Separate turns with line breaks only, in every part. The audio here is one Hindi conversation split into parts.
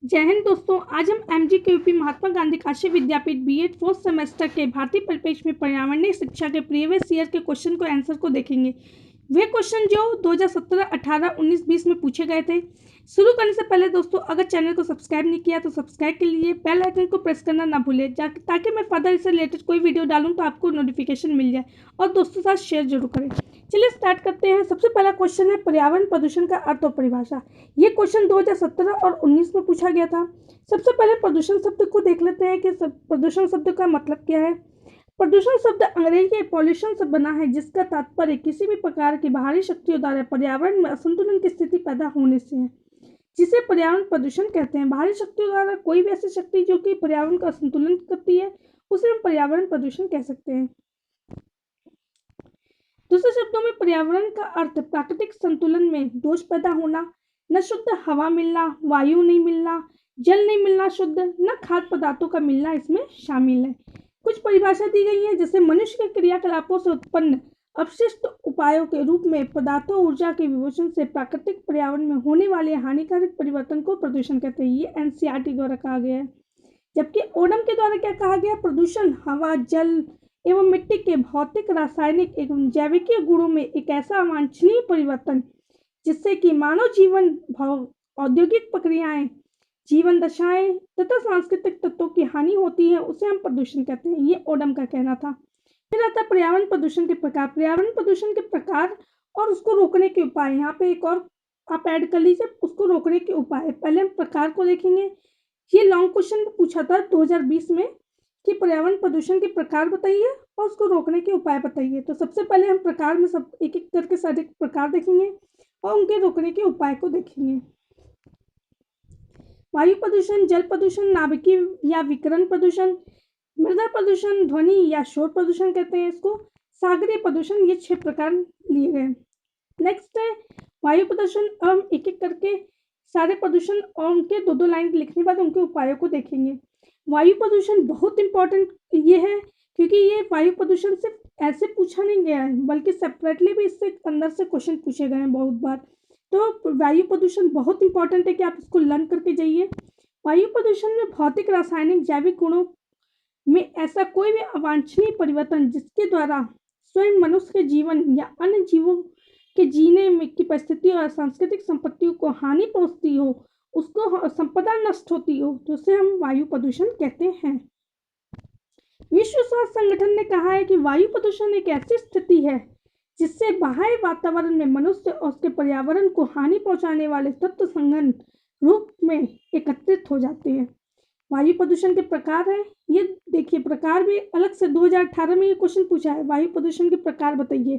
जय हिंद दोस्तों। आज हम MGKUP महात्मा गांधी काशी विद्यापीठ बीएड फोर्थ सेमेस्टर के भारतीय परिप्रेक्ष्य में पर्यावरणीय शिक्षा के प्रीवियस ईयर के क्वेश्चन को आंसर को देखेंगे। वे क्वेश्चन जो 2017, 18, 19, 20 में पूछे गए थे। शुरू करने से पहले दोस्तों, अगर चैनल को सब्सक्राइब नहीं किया तो सब्सक्राइब के लिए बेल आइकन को प्रेस करना ना भूलें, ताकि मैं फर्दर इससे रिलेटेड कोई वीडियो डालूं तो आपको नोटिफिकेशन मिल जाए, और दोस्तों के साथ शेयर जरूर करें। चलिए स्टार्ट करते हैं। सबसे पहला क्वेश्चन है पर्यावरण प्रदूषण का अर्थ और परिभाषा। ये क्वेश्चन 2017 और 19 में पूछा गया था। सबसे पहले प्रदूषण शब्द को देख लेते हैं कि प्रदूषण शब्द का मतलब क्या है। प्रदूषण शब्द अंग्रेजी पॉल्यूशन से बना है, जिसका तात्पर्य किसी भी प्रकार की बाहरी शक्तियों द्वारा पर्यावरण में असंतुलन की स्थिति पैदा होने से है, जिसे पर्यावरण प्रदूषण कहते हैं। बाहरी शक्तियों द्वारा कोई भी ऐसी शक्ति जो कि पर्यावरण का असंतुलन करती है, उसे हम पर्यावरण प्रदूषण कह सकते हैं। दूसरे शब्दों में पर्यावरण का अर्थ प्राकृतिक संतुलन में दोष पैदा होना, न शुद्ध हवा मिलना, वायु नहीं मिलना, जल नहीं मिलना शुद्ध, न खाद्य पदार्थों का मिलना इसमें शामिल है। कुछ परिभाषा दी गई है, जैसे मनुष्य के क्रियाकलापों से उत्पन्न अपशिष्ट उपायों के रूप में पदार्थों ऊर्जा के विभूषण से प्राकृतिक पर्यावरण में होने वाले हानिकारक परिवर्तन को प्रदूषण कहते हैं। ये NCERT द्वारा कहा गया है। जबकि ओडम के द्वारा क्या कहा गया, प्रदूषण हवा, जल एवं मिट्टी के भौतिक, रासायनिक एवं जैविकीय गुणों में एक ऐसा अवांछनीय परिवर्तन जिससे कि मानव जीवन, औद्योगिक प्रक्रियाएं, जीवन दशाएं तथा सांस्कृतिक तत्वों की हानि होती है, उसे हम प्रदूषण कहते हैं। ये ओडम का कहना था। फिर आता है पर्यावरण प्रदूषण के प्रकार। पर्यावरण प्रदूषण के प्रकार और उसको रोकने के उपाय। यहाँ पे एक और आप ऐड कर लीजिए, उसको रोकने के उपाय। पहले हम प्रकार को देखेंगे। ये लॉन्ग क्वेश्चन पूछा था 2020 में कि पर्यावरण प्रदूषण के प्रकार बताइए और उसको रोकने के उपाय बताइए। तो सबसे पहले हम प्रकार में सब एक एक करके सारे प्रकार देखेंगे और उनके रोकने के उपाय को देखेंगे। वायु प्रदूषण, जल प्रदूषण, नाभिकीय या विकिरण प्रदूषण, मृदा प्रदूषण, ध्वनि या शोर प्रदूषण कहते हैं इसको, सागरीय प्रदूषण। ये 6 प्रकार लिए गए। नेक्स्ट है वायु प्रदूषण। हम एक एक करके सारे प्रदूषण और उनके दो दो लाइन लिखने के बाद उनके उपायों को देखेंगे। वायु प्रदूषण बहुत इंपॉर्टेंट ये है, क्योंकि ये वायु प्रदूषण सिर्फ ऐसे पूछा नहीं गया है, बल्कि सेपरेटली भी इससे अंदर से क्वेश्चन पूछे गए हैं बहुत बार। तो वायु प्रदूषण बहुत इंपॉर्टेंट है कि आप इसको लर्न करके जाइए। वायु प्रदूषण में भौतिक, रासायनिक, जैविक गुणों में ऐसा कोई भी अवांछनीय परिवर्तन जिसके द्वारा स्वयं मनुष्य के जीवन या अन्य जीवों के जीने में की परिस्थिति और सांस्कृतिक संपत्तियों को हानि पहुंचती हो, उसको संपदा नष्ट होती हो, तो उसे हम वायु प्रदूषण कहते हैं। विश्व स्वास्थ्य संगठन ने कहा है कि वायु प्रदूषण एक ऐसी स्थिति है जिससे बाह्य वातावरण में मनुष्य और उसके पर्यावरण को हानि पहुंचाने वाले तत्व संघन रूप में एकत्रित हो जाते हैं। वायु प्रदूषण के प्रकार है, ये देखिए प्रकार भी अलग से 2018 में ये क्वेश्चन पूछा है, वायु प्रदूषण के प्रकार बताइए।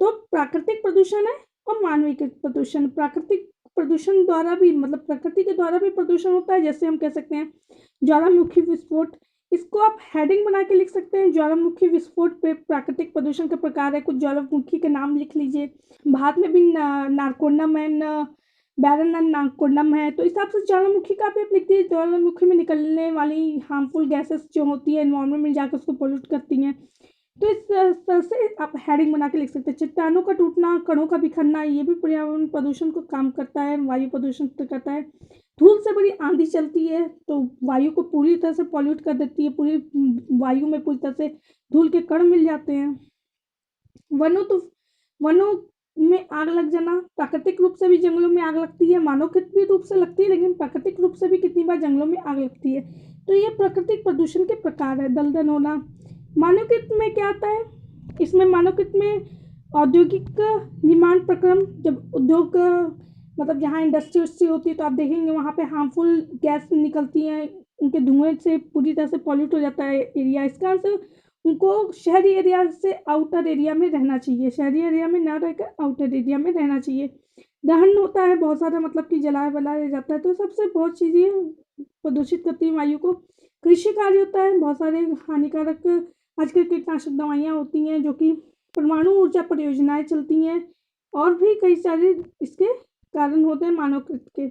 तो प्राकृतिक प्रदूषण है और मानवीय प्रदूषण। प्राकृतिक प्रदूषण द्वारा भी, मतलब प्रकृति के द्वारा भी प्रदूषण होता है, जैसे हम कह सकते हैं ज्वालामुखी विस्फोट। इसको आप हेडिंग बना के लिख सकते हैं, ज्वालामुखी विस्फोट पे प्राकृतिक प्रदूषण के प्रकार है। कुछ ज्वालामुखी के नाम लिख लीजिए। भारत में भी नारकोंडम है, बैरन एंड नारकोंडम है, तो इस हिसाब से ज्वालामुखी का भी आप लिख दीजिए। ज्वालामुखी में निकलने वाली हार्मफुल गैसेस जो होती है एनवायरनमेंट में जाकर उसको पोल्यूट करती हैं, तो इस तरह से आप हेडिंग बना के लिख सकते हैं। चट्टानों का टूटना, कणों का बिखरना, ये भी पर्यावरण प्रदूषण को काम करता है, वायु प्रदूषण करता है। धूल से बड़ी आंधी चलती है तो वायु को पूरी तरह से पॉल्यूट कर देती है, पूरी वायु में पूरी तरह से धूल के कण मिल जाते हैं। वनों में आग लग जाना, प्राकृतिक रूप से भी जंगलों में आग लगती है, मानवकृत भी रूप से लगती है, लेकिन प्राकृतिक रूप से भी कितनी बार जंगलों में आग लगती है। तो ये प्राकृतिक प्रदूषण के प्रकार है। दलदल होना। मानवकृत में क्या आता है, इसमें मानवकृत में औद्योगिक निर्माण प्रक्रम, जब उद्योग मतलब जहाँ इंडस्ट्री होती है तो आप देखेंगे वहाँ पे हार्मफुल गैस निकलती हैं, उनके धुएं से पूरी तरह से पॉल्यूट हो जाता है एरिया। इसका आंसर उनको शहरी एरिया से आउटर एरिया में रहना चाहिए, शहरी एरिया में ना रहकर आउटर एरिया में रहना चाहिए। दहन होता है बहुत सारा, मतलब कि जलाया वलाया जाता है, तो सबसे बहुत चीज़ें प्रदूषित करती हैं वायु को। कृषि कार्य होता है, बहुत सारे हानिकारक आजकल कीटनाशक दवाइयाँ होती हैं जो कि परमाणु ऊर्जा परियोजनाएं चलती हैं, और भी कई सारे इसके कारण होते हैं मानवकृत के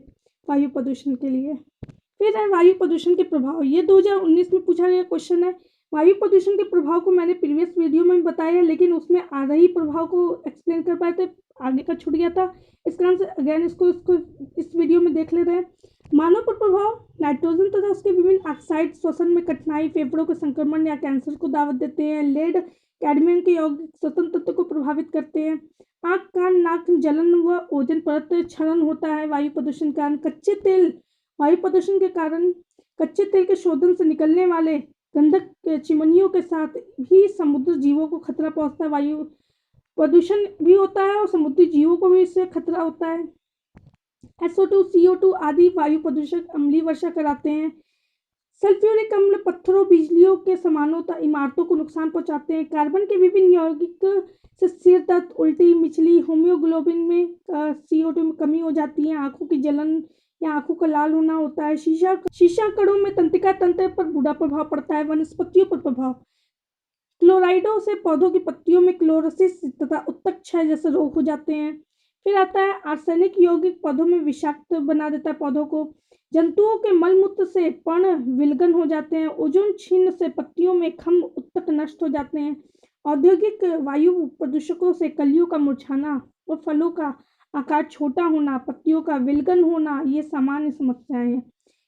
वायु प्रदूषण के लिए। फिर है वायु प्रदूषण के प्रभाव। ये 2019 में पूछा गया क्वेश्चन है। वायु प्रदूषण के प्रभाव को मैंने प्रीवियस वीडियो में बताया है, लेकिन उसमें आधा ही प्रभाव को एक्सप्लेन कर पाए थे, आगे का छूट गया था। इसका आंसर अगेन इसको इस वीडियो में देख ले रहे हैं। मानव पर प्रभाव, नाइट्रोजन तथा उसके विभिन्न ऑक्साइड श्वसन में कठिनाई, फेफड़ों के संक्रमण या कैंसर को दावत देते हैं। लेड, कैडमियम के यौगिक श्वसन तत्व को प्रभावित करते हैं। आंख, कान, नाक जलन व ओजोन परत क्षरण होता है। वायु प्रदूषण के कारण कच्चे तेल, वायु प्रदूषण के कारण कच्चे तेल के शोधन से निकलने वाले गंधक चिमनियों के साथ भी समुद्र जीवों को खतरा पहुंचता है। वायु प्रदूषण भी होता है और समुद्री जीवों को भी इससे खतरा होता है। SO2, CO2 आदि वायु प्रदूषक अम्लीय वर्षा कराते हैं। सल्फ्यूरिक अम्ल पत्थरों, बिजलियों के समानों तथा इमारतों को नुकसान पहुंचाते हैं। कार्बन के विभिन्न यौगिक से सिर दर्द, उल्टी, मिचली, होम्योग्लोबिन में CO2 में कमी हो जाती है। आंखों की जलन या आंखों का लाल होना होता है। शीशा कणों में तंत्रिका तंत्र पर बुरा प्रभाव पड़ता है। वनस्पतियों पर प्रभाव, क्लोराइडों से पौधों की पत्तियों में क्लोरोसिस तथा उत्तक क्षय जैसे रोग हो जाते हैं। फिर आता है आर्सेनिक यौगिक पौधों में विषाक्त बना देता है पौधों को। जंतुओं के मलमूत्र से पर्ण विलगन हो जाते हैं। ओजोन क्षीण से पत्तियों में खम्भ उत्तक नष्ट हो जाते हैं। औद्योगिक वायु प्रदूषकों से कलियों का मुरझाना और फलों का आकार छोटा होना, पत्तियों का विलगन होना, ये सामान्य समस्याएं हैं।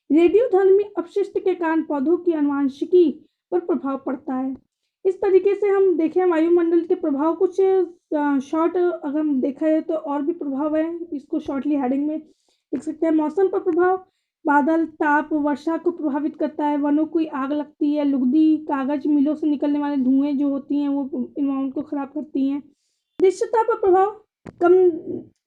रेडियोधर्मी अपशिष्ट के कारण पौधों की आनुवंशिकी पर प्रभाव पड़ता है। इस तरीके से हम देखें वायुमंडल के प्रभाव कुछ शॉर्ट अगर हम देखा है तो और भी प्रभाव है, इसको शॉर्टली हेडिंग में लिख सकते हैं। मौसम पर प्रभाव, बादल, ताप, वर्षा को प्रभावित करता है। वनों की आग लगती है। लुगदी, कागज मिलों से निकलने वाले धुएं जो होती हैं वो इन्वायरमेंट को खराब करती हैं। दृश्यता पर प्रभाव, कम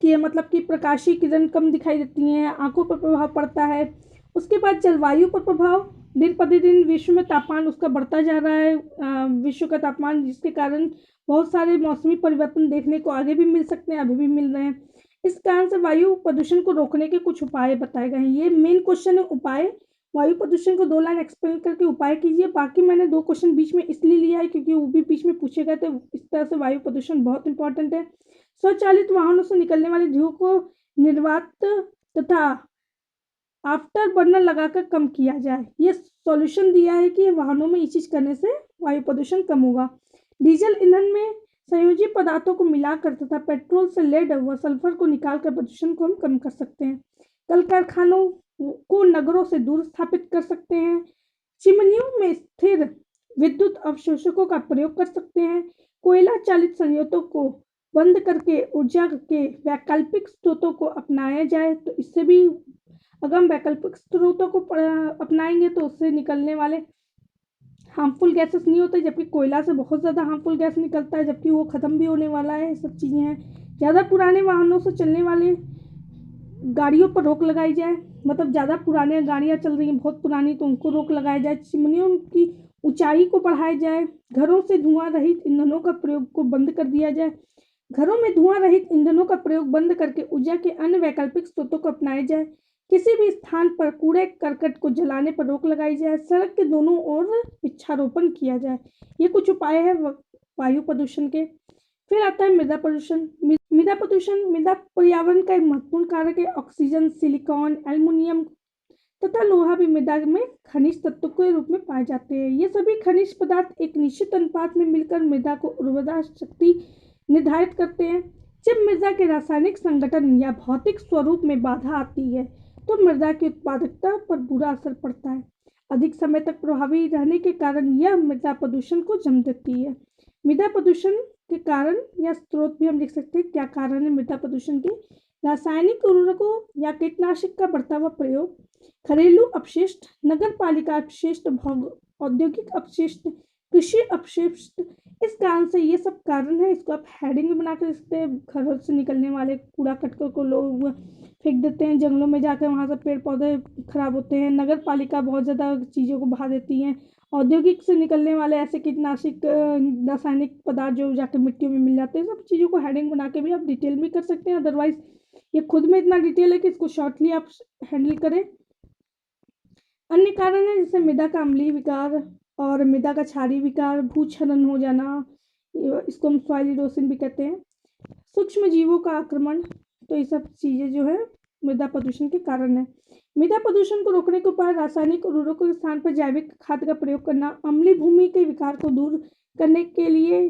की मतलब कि प्रकाशीय किरण कम दिखाई देती हैं। आंखों पर प्रभाव पड़ता है। उसके बाद जलवायु पर प्रभाव, दिन प्रतिदिन विश्व में तापमान उसका बढ़ता जा रहा है। विश्व का तापमान, जिसके कारण बहुत सारे मौसमी परिवर्तन देखने को आगे भी मिल सकते हैं, अभी भी मिल रहे हैं। इस कारण से वायु प्रदूषण को रोकने के कुछ उपाय बताए गए हैं। ये मेन क्वेश्चन है, उपाय। वायु प्रदूषण को 2 लाइन एक्सप्लेन करके उपाय कीजिए। बाकी मैंने 2 क्वेश्चन बीच में इसलिए लिया है क्योंकि वो भी बीच में पूछे गए थे। इस तरह से वायु प्रदूषण बहुत इंपॉर्टेंट है। स्वचालित वाहनों से निकलने वाले धुएं को निर्वात तथा आफ्टर बर्नर लगाकर कम किया जाए। ये सॉल्यूशन दिया है कि वाहनों में ये चीज़ करने से वायु प्रदूषण कम होगा। डीजल ईंधन में संयोजी पदार्थों को मिलाकर तथा पेट्रोल से लेड व सल्फर को निकालकर प्रदूषण को हम कम कर सकते हैं। कल कारखानों को नगरों से दूर स्थापित कर सकते हैं। चिमनियों में स्थिर विद्युत अवशोषकों का प्रयोग कर सकते हैं। कोयला चालित संयंत्रों को बंद करके ऊर्जा के वैकल्पिक स्रोतों को अपनाया जाए तो इससे भी, अगर हम वैकल्पिक स्रोतों को अपनाएंगे तो उससे निकलने वाले हार्मफुल गैसेस नहीं होते, जबकि कोयला से बहुत ज़्यादा हार्मफुल गैस निकलता है, जबकि वो ख़त्म भी होने वाला है। सब चीज़ें हैं। ज़्यादा पुराने वाहनों से चलने वाले गाड़ियों पर रोक लगाई जाए, मतलब ज़्यादा पुराने गाड़ियाँ चल रही हैं बहुत पुरानी तो उनको रोक लगाया जाए। चिमनियों की ऊंचाई को बढ़ाया जाए। घरों से धुआं रहित ईंधनों का प्रयोग को बंद कर दिया जाए। घरों में धुआं रहित ईंधनों का प्रयोग बंद करके ऊर्जा के अन्य वैकल्पिक स्रोतों को अपनाया जाए। किसी भी स्थान पर कूड़े करकट को जलाने पर रोक लगाई जाए। सड़क के दोनों ओर वृक्षारोपण किया जाए। ये कुछ उपाय है वायु प्रदूषण के। फिर आता है मृदा प्रदूषण। मृदा प्रदूषण मृदा पर्यावरण का एक महत्वपूर्ण कारक है। ऑक्सीजन, सिलिकॉन, एल्युमिनियम तथा लोहा भी मृदा में खनिज तत्वों के रूप में पाए जाते हैं। ये सभी खनिज पदार्थ एक निश्चित अनुपात में मिलकर मृदा को उर्वरा शक्ति निर्धारित करते हैं। जब मृदा के रासायनिक संगठन या भौतिक स्वरूप में बाधा आती है तो मृदा की उत्पादकता पर बुरा असर पड़ता है। अधिक समय तक प्रभावी रहने के कारण यह मृदा प्रदूषण को जन्म देती है। मृदा प्रदूषण के कारण या स्रोत भी हम लिख सकते हैं। क्या कारण है मृदा प्रदूषण के? रासायनिक उर्वरकों या कीटनाशक का बढ़ता हुआ प्रयोग, घरेलू अपशिष्ट, नगर पालिका अपशिष्ट, औद्योगिक अपशिष्ट, कृषि अपशिष्ट। इस कारण से ये सब कारण है। इसको आप हेडिंग में बना कर सकते हैं। घरों से निकलने वाले कूड़ा कचरे को लोग फेंक देते हैं जंगलों में जाकर, वहाँ से पेड़ पौधे खराब होते हैं। नगर पालिका बहुत ज़्यादा चीज़ों को बहा देती हैं। औद्योगिक से निकलने वाले ऐसे कीटनाशक रासायनिक पदार्थ जो जाकर मिट्टियों में मिल जाते हैं। सब चीज़ों को हेडिंग बना के भी आप डिटेल में कर सकते हैं। अदरवाइज ये खुद में इतना डिटेल है कि इसको शॉर्टली आप हैंडल करें। अन्य कारण है जैसे मृदा का अम्लीय विकार और मृदा का क्षारीय विकार, भूक्षरण हो जाना, इसको हम सॉइल इरोशन भी कहते हैं। सूक्ष्म जीवों का आक्रमण, तो ये सब चीज़ें जो है मृदा प्रदूषण के कारण है। मृदा प्रदूषण को रोकने के उपाय, रासायनिक उर्वरकों के स्थान पर जैविक खाद का प्रयोग करना, अम्लीय भूमि के विकार को दूर करने के लिए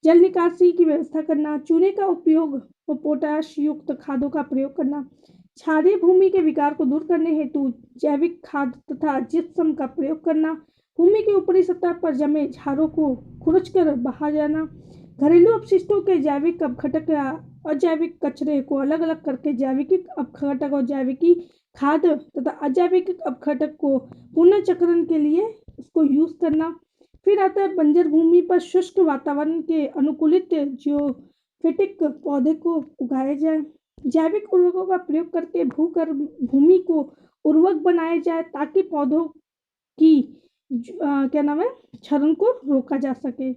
जल निकासी की व्यवस्था करना, चूने का उपयोग और पोटाश युक्त खादों का प्रयोग करना, क्षारीय भूमि के विकार को दूर करने हेतु जैविक खाद तथा जिप्सम का प्रयोग करना, भूमि की ऊपरी सतह पर जमे क्षारों को खुरचकर बहा जाना, घरेलू अपशिष्टों के जैविक अपघटक या अजैविक कचरे को अलग अलग करके जैविक अपघटक और जैविकी खाद तथा अजैविक अपघटक को पुनर्चक्रण के लिए उसको यूज करना। फिर आता है बंजर भूमि पर शुष्क वातावरण के अनुकूलित जियोफिटिक पौधे को उगाया जाए, जैविक उर्वरकों का प्रयोग करके भूगर्भ भूमि को उर्वरक बनाया जाए ताकि पौधों की क्या नाम है क्षरण को रोका जा सके।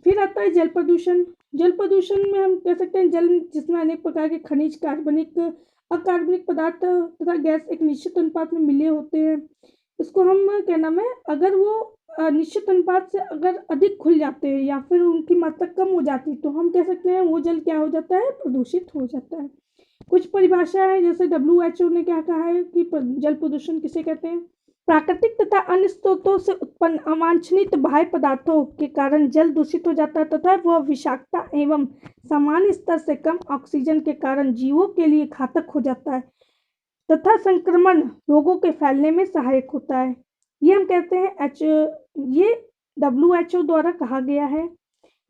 फिर आता है जल प्रदूषण। जल प्रदूषण में हम कह सकते हैं जल जिसमें अनेक प्रकार के खनिज, कार्बनिक, अकार्बनिक पदार्थ तथा गैस एक निश्चित अनुपात में मिले होते हैं। इसको हम क्या नाम है अगर वो निश्चित अनुपात से अगर अधिक खुल जाते हैं या फिर उनकी मात्रा कम हो जाती है तो हम कह सकते हैं वो जल क्या हो जाता है, प्रदूषित हो जाता है। कुछ परिभाषाएं जैसे WHO ने क्या कहा है कि जल प्रदूषण किसे कहते हैं। प्राकृतिक तथा अन्य स्रोतों से उत्पन्न अवांछनीय बाह्य पदार्थों के कारण जल दूषित हो जाता है तथा वह विषाक्तता एवं सामान्य स्तर से कम ऑक्सीजन के कारण जीवों के लिए घातक हो जाता है तथा संक्रमण रोगों के फैलने में सहायक होता है। ये हम कहते हैं ये WHO द्वारा कहा गया है।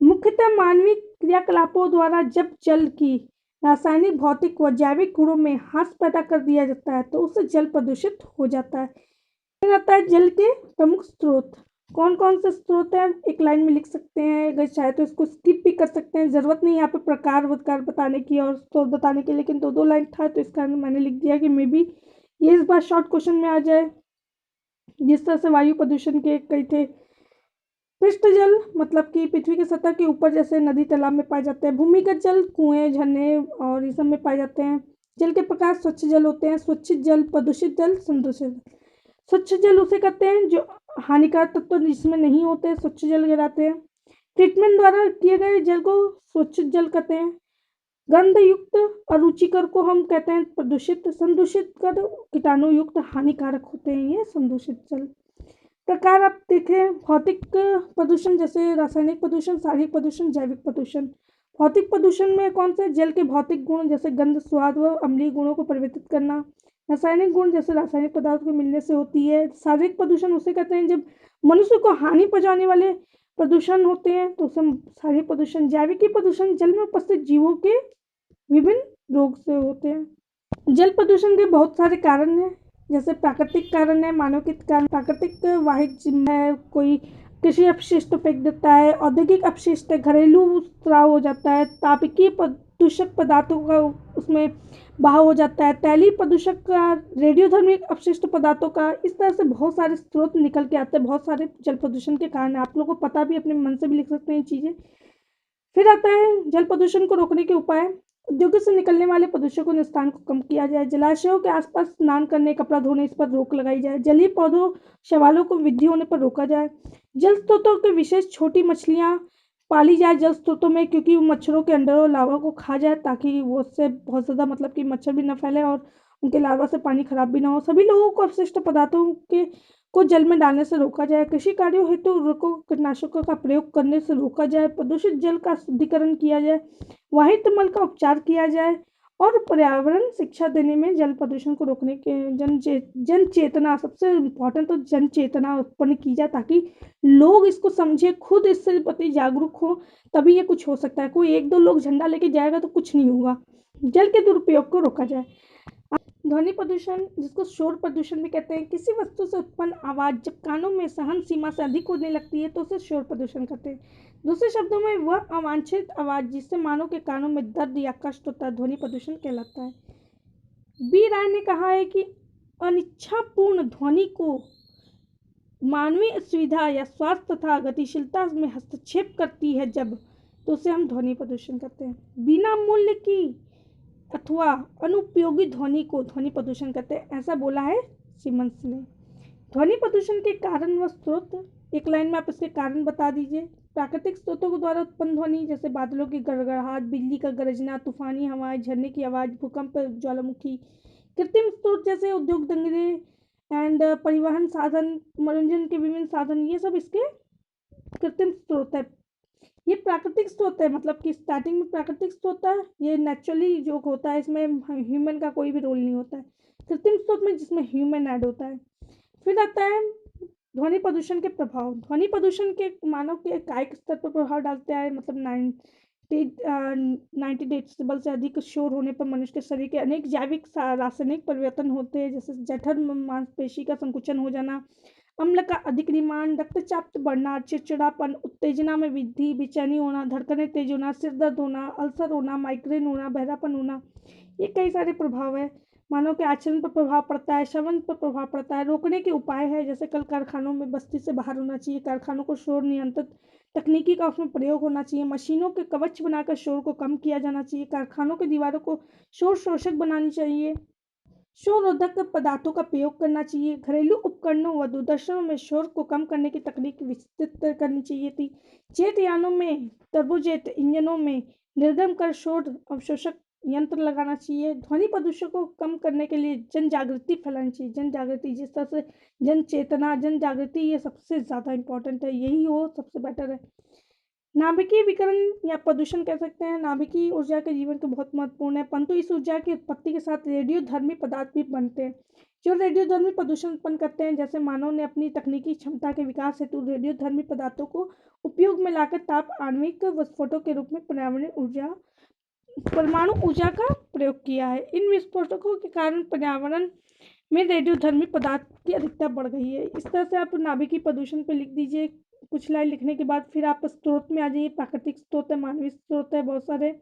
मुख्यतः मानवीय क्रियाकलापों द्वारा जब जल की रासायनिक, भौतिक व जैविक गुणों में ह्रास पैदा कर दिया जाता है तो उससे जल प्रदूषित हो जाता है। फिर आता है जल के प्रमुख स्रोत। कौन कौन से स्रोत हैं एक लाइन में लिख सकते हैं, अगर चाहे तो इसको स्किप भी कर सकते हैं, जरूरत नहीं यहाँ पे प्रकार वकार बताने की और स्रोत बताने की, लेकिन दो लाइन था तो इस कारण मैंने लिख दिया कि मे बी ये इस बार शॉर्ट क्वेश्चन में आ जाए। जिस तरह से वायु प्रदूषण के कई थे। पृष्ठ जल मतलब कि पृथ्वी की सतह के ऊपर जैसे नदी तालाब में पाए जाते हैं। भूमिगत जल कुएं, झरने और ये सब में पाए जाते हैं। जल के प्रकार स्वच्छ जल होते हैं, स्वच्छ जल, प्रदूषित जल, संदूषित। स्वच्छ जल उसे कहते हैं जो हानिकारक तत्व जिसमें नहीं होते, स्वच्छ जल कहलाते हैं। ट्रीटमेंट द्वारा किए गए जल को स्वच्छ जल कहते हैं। गंधयुक्त अरुचिकर को हम कहते हैं प्रदूषित। संदूषित कर कीटाणु युक्त हानिकारक होते हैं ये संदूषित जल। प्रकार आप देखें, भौतिक प्रदूषण जैसे रासायनिक प्रदूषण, शारीरिक प्रदूषण, जैविक प्रदूषण। भौतिक प्रदूषण में कौन से जल के भौतिक गुण जैसे गंध, स्वाद व अम्लीय गुणों को परिवर्तित करना। रासायनिक गुण जैसे रासायनिक पदार्थ के मिलने से होती है। शारीरिक प्रदूषण उसे कहते हैं जब मनुष्य को हानि पहुंचाने वाले प्रदूषण होते हैं तो उसे शारीरिक प्रदूषण। जैविक प्रदूषण जल में उपस्थित जीवों के विभिन्न रोग से होते हैं। जल प्रदूषण के बहुत सारे कारण हैं, जैसे प्राकृतिक कारण है, मानवकृत कारण। प्राकृतिक वाहिक है, कोई कृषि अपशिष्ट फेंक देता है, औद्योगिक अपशिष्ट, घरेलू स्राव हो जाता है, तापकीय प्रदूषक पदार्थों का उसमें बहाव हो जाता है, तैलीय प्रदूषक का, रेडियोधर्मिक अपशिष्ट पदार्थों का। इस तरह से बहुत सारे स्रोत निकल के आते हैं, बहुत सारे जल प्रदूषण के कारण। आप लोगों को पता भी अपने मन से भी लिख सकते हैं चीज़ें। फिर आता है जल प्रदूषण को रोकने के उपाय। उद्योगों से निकलने वाले प्रदूषकों निस्तारण को कम किया जाए। जलाशयों के आसपास स्नान करने, कपड़ा धोने इस पर रोक लगाई जाए। जलीय पौधों, शैवालों को वृद्धि होने पर रोका जाए। जल स्रोतों के विशेष छोटी मछलियां पाली जाए जल स्रोतों में, क्योंकि वो मच्छरों के अंडों और लार्वा को खा जाए ताकि वो उससे बहुत ज़्यादा मतलब कि मच्छर भी न फैले और उनके लार्वा से पानी खराब भी ना हो। सभी लोगों को अपशिष्ट पदार्थों के को जल में डालने से रोका जाए। कृषि कार्यों हेतु उर्वरकों, कीटनाशकों का प्रयोग करने से रोका जाए। प्रदूषित जल का शुद्धिकरण किया जाए। वाहित मल का उपचार किया जाए और पर्यावरण शिक्षा देने में जल प्रदूषण को रोकने के जन चेतना, सबसे इम्पोर्टेंट तो जन चेतना उत्पन्न की जाए ताकि लोग इसको समझे, खुद इससे प्रति जागरूक हो, तभी ये कुछ हो सकता है। कोई एक दो लोग झंडा लेके जाएगा तो कुछ नहीं होगा। जल के दुरुपयोग को रोका जाए। ध्वनि प्रदूषण जिसको शोर प्रदूषण भी कहते हैं, किसी वस्तु से उत्पन्न आवाज़ जब कानों में सहन सीमा से अधिक होने लगती है तो उसे शोर प्रदूषण कहते हैं। दूसरे शब्दों में वह अवांछित आवाज़ जिससे मानव के कानों में दर्द या कष्ट होता है ध्वनि प्रदूषण कहलाता है। बी राय ने कहा है कि अनिच्छापूर्ण ध्वनि को मानवीय सुविधा या स्वास्थ्य तथा गतिशीलता में हस्तक्षेप करती है जब, तो उसे हम ध्वनि प्रदूषण कहते हैं। बिना मूल्य की अथवा अनुपयोगी ध्वनि को ध्वनि प्रदूषण कहते हैं, ऐसा बोला है सिमन्स ने। ध्वनि प्रदूषण के कारण व स्रोत, एक लाइन में आप इसके कारण बता दीजिए। प्राकृतिक स्रोतों के द्वारा उत्पन्न ध्वनि जैसे बादलों की गड़गड़ाहट, बिजली का गरजना, तूफानी हवाएं, झरने की आवाज़, भूकंप, ज्वालामुखी। कृत्रिम स्रोत जैसे उद्योग धंधे एंड परिवहन साधन, मनोरंजन के विभिन्न साधन, ये सब इसके कृत्रिम स्रोत है। ये प्राकृतिक स्रोत है, मतलब कि स्टार्टिंग में प्राकृतिक स्रोत है, ये नेचुरली जो होता है, इसमें ह्यूमन का कोई भी रोल नहीं होता है। कृत्रिम स्रोत में जिसमें ह्यूमन ऐड होता है। फिर आता है ध्वनि प्रदूषण के प्रभाव। ध्वनि प्रदूषण के मानव के कायिक स्तर पर प्रभाव डालते हैं, मतलब 90 डेसिबल से अधिक शोर होने पर मनुष्य के शरीर के अनेक जैविक रासायनिक परिवर्तन होते हैं, जैसे जठर मांसपेशी का संकुचन हो जाना, अम्ल का अधिक निर्माण, रक्तचाप बढ़ना, चिड़चिड़ापन, उत्तेजना में वृद्धि, बेचैनी होना, धड़कनें तेज होना, सिर दर्द होना, अल्सर होना, माइग्रेन होना, बहरापन होना। ये कई सारे प्रभाव है। मानव के आचरण पर प्रभाव पड़ता है, श्रवण पर प्रभाव पड़ता है। रोकने के उपाय है, जैसे कल कारखानों में बस्ती से बाहर होना चाहिए, कारखानों को शोर नियंत्रित तकनीकी का उसमें प्रयोग होना चाहिए, मशीनों के कवच बनाकर शोर को कम किया जाना चाहिए, कारखानों की दीवारों को शोर शोषक बनानी चाहिए, शोररोधक पदार्थों का प्रयोग करना चाहिए, घरेलू उपकरणों व दूरदर्शनों में शोर को कम करने की तकनीक विकसित करनी चाहिए थी। जेट यानों में, टर्बोजेट इंजनों में निर्गम कर शोर अवशोषक यंत्र लगाना चाहिए। ध्वनि प्रदूषण को कम करने के लिए जन जागृति फैलानी चाहिए। जन जागृति, जिस तरह से जन चेतना, जन जागृति, ये सबसे ज़्यादा इम्पोर्टेंट है, यही हो सबसे बेटर है। नाभिकीय विकिरण या प्रदूषण कह सकते हैं, नाभिकीय ऊर्जा के जीवन के बहुत महत्वपूर्ण है, परंतु इस ऊर्जा की उत्पत्ति के साथ रेडियोधर्मी पदार्थ भी बनते हैं जो रेडियोधर्मी प्रदूषण उत्पन्न करते हैं। जैसे मानव ने अपनी तकनीकी क्षमता के विकास हेतु रेडियोधर्मी पदार्थों को उपयोग में लाकर ताप आणविक विस्फोटों के रूप में परमाणु ऊर्जा का प्रयोग किया है। इन विस्फोटकों के कारण पर्यावरण में रेडियोधर्मी पदार्थ की अधिकता बढ़ गई है। इस तरह से आप नाभिकीय प्रदूषण पे लिख दीजिए। कुछ लाइन लिखने के बाद फिर आप स्रोत में आ जाइए। प्राकृतिक स्रोत है, मानवीय स्रोत है, बहुत सारे।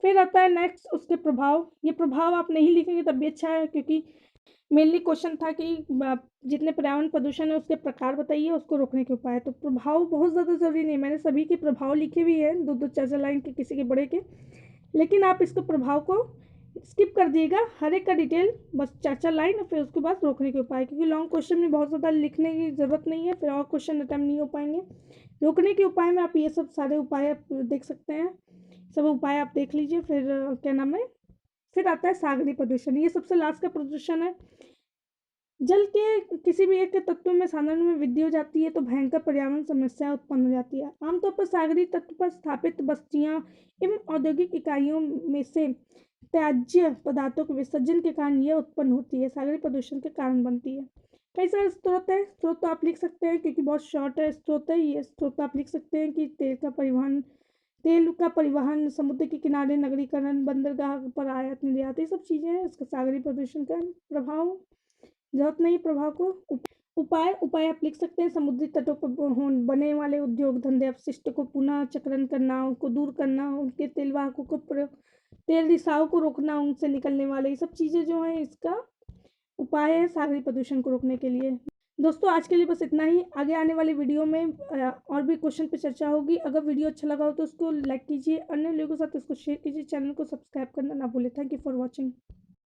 फिर आता है नेक्स्ट उसके प्रभाव। ये प्रभाव आप नहीं लिखेंगे तब भी अच्छा है, क्योंकि मेनली क्वेश्चन था कि जितने पर्यावरण प्रदूषण है उसके प्रकार बताइए, उसको रोकने के उपाय। तो प्रभाव बहुत ज़्यादा जरूरी नहीं, मैंने सभी के प्रभाव लिखे भी हैं, दो दो चार चार लाइन के, किसी के बड़े के, लेकिन आप इसके प्रभाव को स्किप कर दिएगा, हर एक का डिटेल बस चार चार लाइन, और फिर उसके बाद रोकने के उपाय, क्योंकि लॉन्ग क्वेश्चन में बहुत ज़्यादा लिखने की ज़रूरत नहीं है, फिर और क्वेश्चन अटैम्प्ट नहीं हो पाएंगे। रोकने के उपाय में आप ये सब सारे उपाय आप देख सकते हैं, सब उपाय आप देख लीजिए। फिर क्या नाम है, फिर आता है सागरीय प्रदूषण। ये सबसे लास्ट का प्रदूषण है। जल के किसी भी एक तत्व में साधारण में वृद्धि हो जाती है तो भयंकर पर्यावरण समस्या उत्पन्न हो जाती है। आमतौर पर सागरीय तत्व पर स्थापित बस्तियां एवं औद्योगिक इकाइयों में से त्याज्य पदार्थों के विसर्जन के कारण यह उत्पन्न होती है, सागरीय प्रदूषण के कारण बनती है। कई सारे स्रोत है, स्रोत तो आप लिख सकते हैं क्योंकि बहुत शॉर्ट है स्रोत है ये। स्रोत आप लिख सकते हैं कि तेल का परिवहन, समुद्र के किनारे नगरीकरण, बंदरगाह पर आयात निर्यात, ये सब चीज़ें हैं इसका सागरीय प्रदूषण का प्रभाव। जरूरत नहीं प्रभाव को। उपाय आप लिख सकते हैं, समुद्री तटों पर बने वाले उद्योग धंधे अपशिष्ट को पुनः चक्रण करना, उनको दूर करना, उनके तेल वाहकों को तेल रिसाव को रोकना, उनसे निकलने वाले ये सब चीज़ें जो हैं इसका उपाय है सागरीय प्रदूषण को रोकने के लिए। दोस्तों आज के लिए बस इतना ही। आगे आने वाली वीडियो में और भी क्वेश्चन पे चर्चा होगी। अगर वीडियो अच्छा लगा हो तो उसको लाइक कीजिए, अन्य लोगों के साथ इसको शेयर कीजिए, चैनल को सब्सक्राइब करना ना भूलें। Thank you for watching.